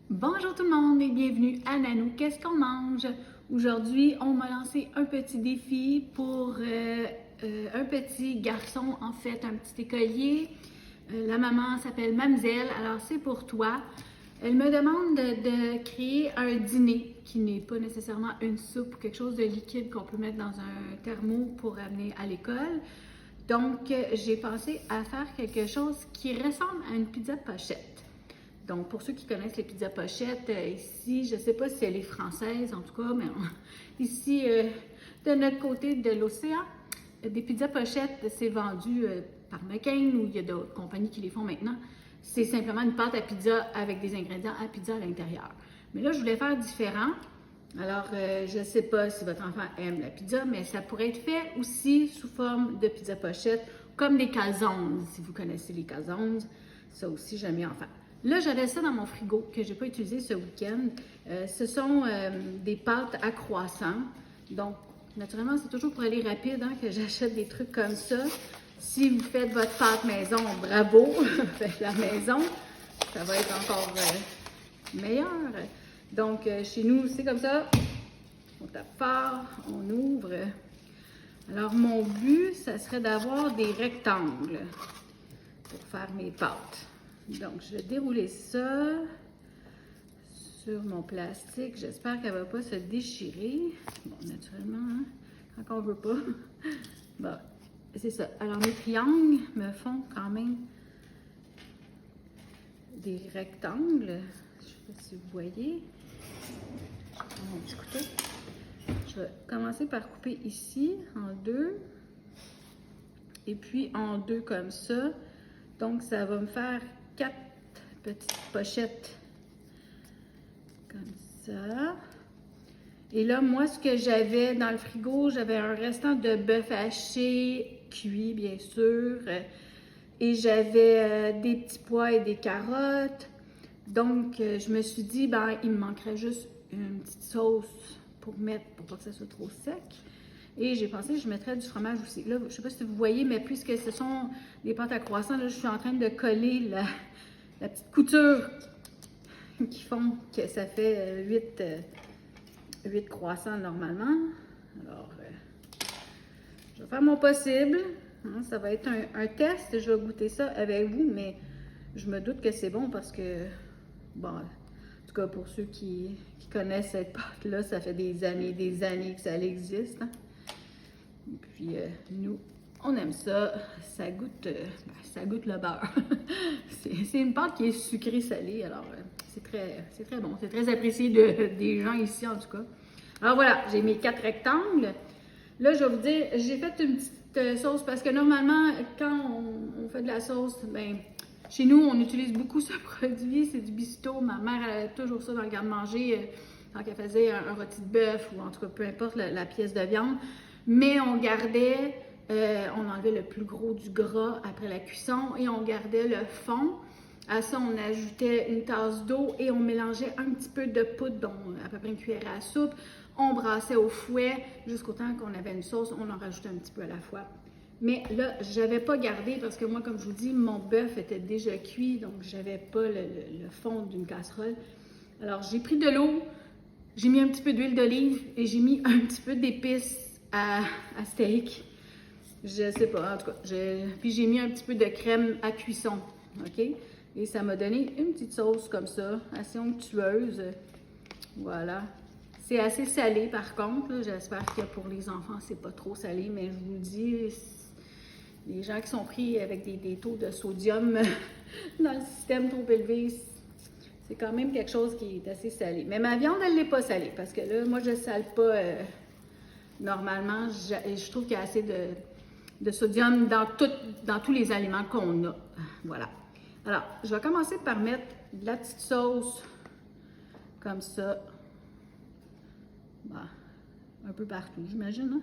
Bonjour tout le monde et bienvenue à Nanou. Qu'est-ce qu'on mange? Aujourd'hui, on m'a lancé un petit défi pour un petit garçon, en fait, un petit écolier. La maman s'appelle Mamzelle, alors c'est pour toi. Elle me demande de créer un dîner qui n'est pas nécessairement une soupe ou quelque chose de liquide qu'on peut mettre dans un thermo pour amener à l'école. Donc, j'ai pensé à faire quelque chose qui ressemble à une pizza pochette. Donc, pour ceux qui connaissent les pizzas pochettes, ici, je ne sais pas si elle est française en tout cas, mais ici, de notre côté de l'océan, des pizzas pochettes, c'est vendu par McCain ou il y a d'autres compagnies qui les font maintenant. C'est simplement une pâte à pizza avec des ingrédients à pizza à l'intérieur. Mais là, je voulais faire différent. Alors, je ne sais pas si votre enfant aime la pizza, mais ça pourrait être fait aussi sous forme de pizza pochette, comme des calzones, si vous connaissez les calzones. Ça aussi, j'aime bien en faire. Là, j'avais ça dans mon frigo que je n'ai pas utilisé ce week-end. Ce sont des pâtes à croissant. Donc, naturellement, c'est toujours pour aller rapide que j'achète des trucs comme ça. Si vous faites votre pâte maison, bravo, faites la maison. Ça va être encore meilleur. Donc, chez nous, c'est comme ça. On tape fort, on ouvre. Alors, mon but, ça serait d'avoir des rectangles pour faire mes pâtes. Donc, je vais dérouler ça sur mon plastique. J'espère qu'elle ne va pas se déchirer. Bon, naturellement, quand on ne veut pas. Bon, c'est ça. Alors, mes triangles me font quand même des rectangles. Je ne sais pas si vous voyez. Mon petit couteau. Je vais commencer par couper ici en deux. Et puis en deux comme ça. Donc, ça va me faire 4 petites pochettes comme ça. Et là, moi, ce que j'avais dans le frigo, j'avais un restant de bœuf haché, cuit bien sûr, et j'avais des petits pois et des carottes. Donc, je me suis dit, ben, il me manquerait juste une petite sauce pour mettre, pour pas que ça soit trop sec. Et j'ai pensé que je mettrais du fromage aussi. Là, je ne sais pas si vous voyez, mais puisque ce sont des pâtes à croissant, là, je suis en train de coller la petite couture qui font que ça fait 8 croissants normalement. Alors, je vais faire mon possible. Ça va être un test. Je vais goûter ça avec vous, mais je me doute que c'est bon parce que, bon, en tout cas pour ceux qui connaissent cette pâte-là, ça fait des années que ça existe. Et puis, nous, on aime ça. Ça goûte le beurre. c'est une pâte qui est sucrée-salée, alors c'est très bon. C'est très apprécié des gens ici, en tout cas. Alors voilà, j'ai mes 4 rectangles. Là, je vais vous dire, j'ai fait une petite sauce parce que normalement, quand on fait de la sauce, ben chez nous, on utilise beaucoup ce produit. C'est du bisto. Ma mère, elle a toujours ça dans le garde-manger quand elle faisait un rôti de bœuf ou en tout cas, peu importe la pièce de viande. Mais on gardait, on enlevait le plus gros du gras après la cuisson et on gardait le fond. À ça, on ajoutait une tasse d'eau et on mélangeait un petit peu de poudre, donc à peu près une cuillère à soupe. On brassait au fouet jusqu'au temps qu'on avait une sauce, on en rajoutait un petit peu à la fois. Mais là, je n'avais pas gardé parce que moi, comme je vous dis, mon bœuf était déjà cuit, donc je n'avais pas le fond d'une casserole. Alors, j'ai pris de l'eau, j'ai mis un petit peu d'huile d'olive et j'ai mis un petit peu d'épices à steak. Je sais pas, en tout cas. Puis j'ai mis un petit peu de crème à cuisson, OK? Et ça m'a donné une petite sauce comme ça, assez onctueuse. Voilà. C'est assez salé par contre. J'espère que pour les enfants, c'est pas trop salé, mais je vous le dis, les gens qui sont pris avec des taux de sodium dans le système trop élevé, c'est quand même quelque chose qui est assez salé. Mais ma viande, elle n'est pas salée parce que là, moi, je ne sale pas normalement. Je trouve qu'il y a assez de sodium dans tous les aliments qu'on a. Voilà. Alors, je vais commencer par mettre de la petite sauce comme ça. Bah, un peu partout, j'imagine. Hein?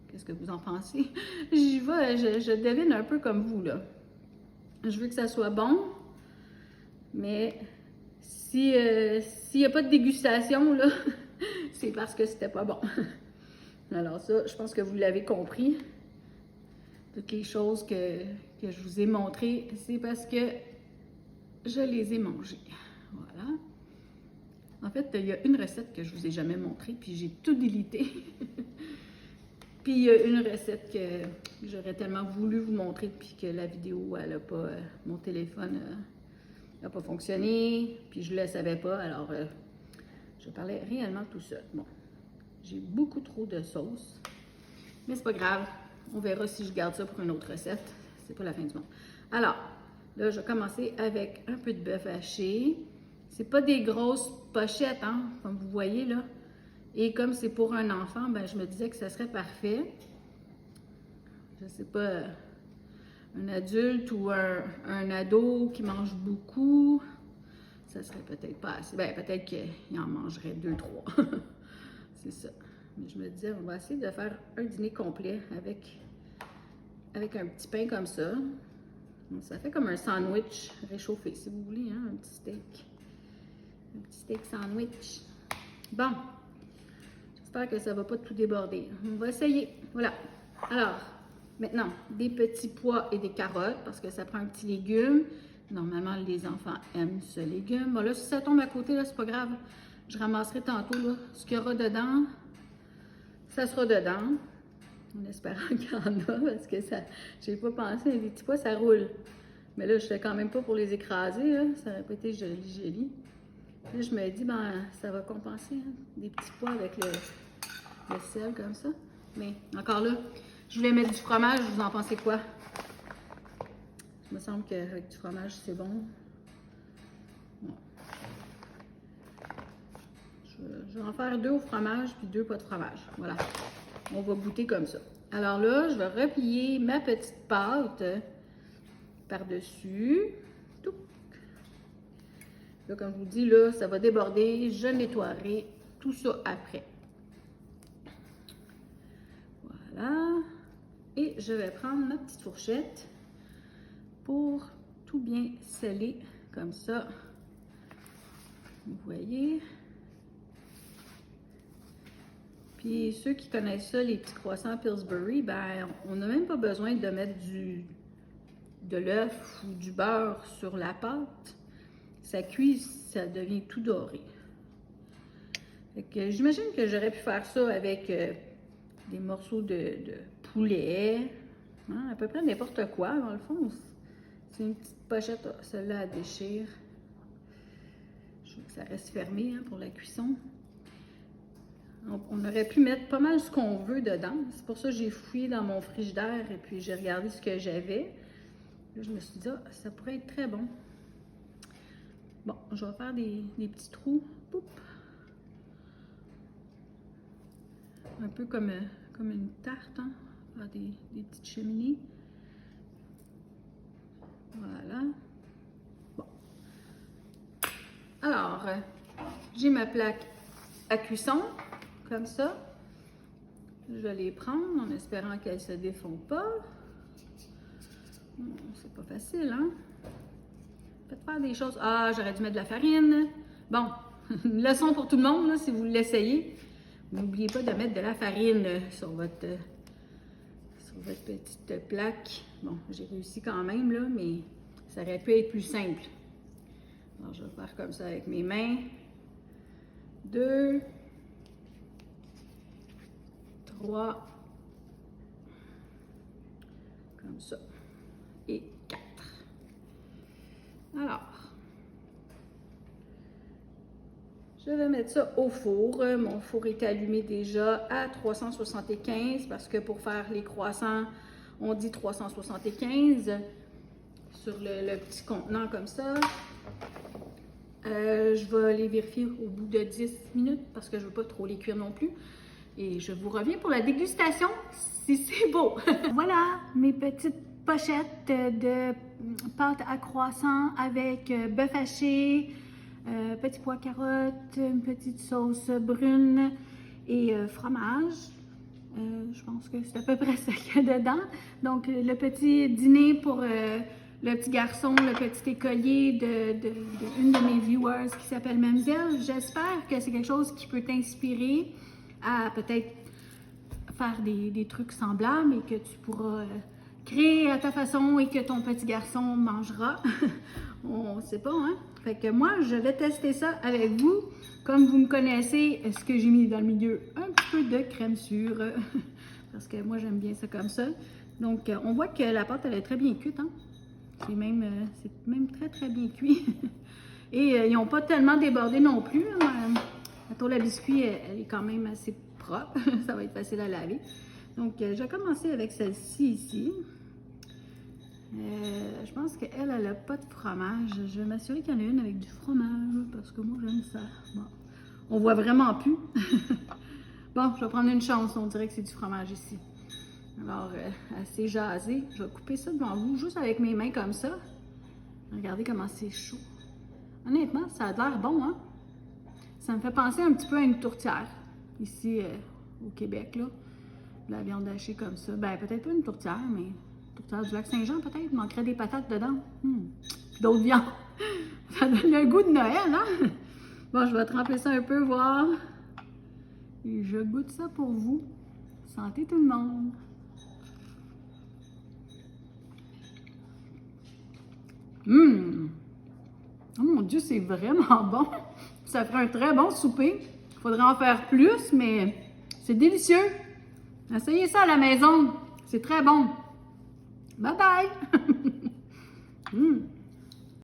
Qu'est-ce que vous en pensez? J'y vais, je devine un peu comme vous, là. Je veux que ça soit bon, mais s'il n'y a pas de dégustation, là, c'est parce que c'était pas bon. Alors ça, je pense que vous l'avez compris. Toutes les choses que je vous ai montrées, c'est parce que je les ai mangées. Voilà. fait, il y a une recette que je vous ai jamais montrée, puis j'ai tout délité. Puis il y a une recette que j'aurais tellement voulu vous montrer, puis que la vidéo, elle a pas, mon téléphone n'a pas fonctionné, puis je le savais pas, alors je parlais réellement tout seul. Bon, j'ai beaucoup trop de sauce, mais c'est pas grave. On verra si je garde ça pour une autre recette. C'est pas la fin du monde. Alors, là, je vais commencer avec un peu de bœuf haché. C'est pas des grosses pochettes, hein, comme vous voyez là. Et comme c'est pour un enfant, ben, je me disais que ça serait parfait. Je sais pas, un adulte ou un ado qui mange beaucoup, ça serait peut-être pas assez. Ben, peut-être qu'il en mangerait 2, 3. C'est ça. Mais je me disais, on va essayer de faire un dîner complet avec un petit pain comme ça. Donc, ça fait comme un sandwich réchauffé, si vous voulez, hein, un petit steak. Un petit steak sandwich. Bon. J'espère que ça ne va pas tout déborder. On va essayer. Voilà. Alors, maintenant, des petits pois et des carottes, parce que ça prend un petit légume. Normalement, les enfants aiment ce légume. Bon, là, si ça tombe à côté, là, c'est pas grave. Je ramasserai tantôt, là. Ce qu'il y aura dedans, ça sera dedans. En espérant qu'il y en a, parce que ça, j'ai pas pensé, les petits pois, ça roule. Mais là, je fais quand même pas pour les écraser, là. Ça aurait pas été joli. Là, je me dis, ben, ça va compenser, hein, des petits pois avec le sel comme ça. Mais encore là, je voulais mettre du fromage, vous en pensez quoi? Il me semble qu'avec du fromage, c'est bon. Bon. Je vais en faire 2 au fromage, puis 2 pas de fromage. Voilà. On va goûter comme ça. Alors là, je vais replier ma petite pâte par-dessus. Tout. Là, comme je vous dis, là, ça va déborder. Je nettoierai tout ça après. Voilà. Et je vais prendre ma petite fourchette pour tout bien sceller comme ça. Vous voyez? Puis ceux qui connaissent ça, les petits croissants Pillsbury, ben on n'a même pas besoin de mettre de l'œuf ou du beurre sur la pâte. Ça cuit, ça devient tout doré. Fait que j'imagine que j'aurais pu faire ça avec des morceaux de poulet, hein, à peu près n'importe quoi. Dans le fond, c'est une petite pochette, celle-là à déchire. Je veux que ça reste fermé, hein, pour la cuisson. On aurait pu mettre pas mal ce qu'on veut dedans. C'est pour ça que j'ai fouillé dans mon frigidaire et puis j'ai regardé ce que j'avais. Là, je me suis dit, ah, ça pourrait être très bon. Bon, je vais faire des petits trous. Poup. Un peu comme une tarte, hein? Faire des petites cheminées. Voilà. Bon. Alors, j'ai ma plaque à cuisson. Comme ça, je vais les prendre en espérant qu'elles ne se défont pas. C'est pas facile, hein? Faites faire des choses. Ah, j'aurais dû mettre de la farine. Bon, une leçon pour tout le monde, là, si vous l'essayez. N'oubliez pas de mettre de la farine sur votre petite plaque. Bon, j'ai réussi quand même, là, mais ça aurait pu être plus simple. Alors, je vais faire comme ça avec mes mains. 2, 3, comme ça, et 4. Alors, je vais mettre ça au four. Mon four est allumé déjà à 375 parce que pour faire les croissants, on dit 375 sur le petit contenant comme ça. Je vais les vérifier au bout de 10 minutes parce que je ne veux pas trop les cuire non plus. Et je vous reviens pour la dégustation, si c'est beau. Voilà mes petites pochettes de pâte à croissant avec bœuf haché, petits pois carottes, une petite sauce brune et fromage. Je pense que c'est à peu près ça qu'il y a dedans. Donc, le petit dîner pour le petit garçon, le petit écolier d'une de mes viewers qui s'appelle Mamzelle. J'espère que c'est quelque chose qui peut t'inspirer à peut-être faire des trucs semblables et que tu pourras créer à ta façon et que ton petit garçon mangera. On ne sait pas, hein? Fait que moi, je vais tester ça avec vous. Comme vous me connaissez, ce que j'ai mis dans le milieu, un petit peu de crème sûre. Parce que moi, j'aime bien ça comme ça. Donc, on voit que la pâte, elle est très bien cuite, hein? C'est même très, très bien cuit. Et ils n'ont pas tellement débordé non plus. Hein? La tôle à biscuits, elle est quand même assez propre. Ça va être facile à laver. Donc, je vais commencer avec celle-ci ici. Je pense qu'elle, elle n'a pas de fromage. Je vais m'assurer qu'il y en a une avec du fromage parce que moi, j'aime ça. Bon, on voit vraiment plus. Bon, je vais prendre une chance. On dirait que c'est du fromage ici. Alors, assez jasé. Je vais couper ça devant vous, juste avec mes mains comme ça. Regardez comment c'est chaud. Honnêtement, ça a l'air bon, hein? Ça me fait penser un petit peu à une tourtière, ici au Québec, là. De la viande hachée comme ça. Ben, peut-être pas une tourtière, mais tourtière du Lac-Saint-Jean, peut-être. Il manquerait des patates dedans. D'autres viandes. Ça donne un goût de Noël, hein? Bon, je vais tremper ça un peu, voir. Et je goûte ça pour vous. Santé tout le monde! Oh mon Dieu, c'est vraiment bon! Ça ferait un très bon souper. Il faudrait en faire plus, mais c'est délicieux. Essayez ça à la maison. C'est très bon. Bye bye!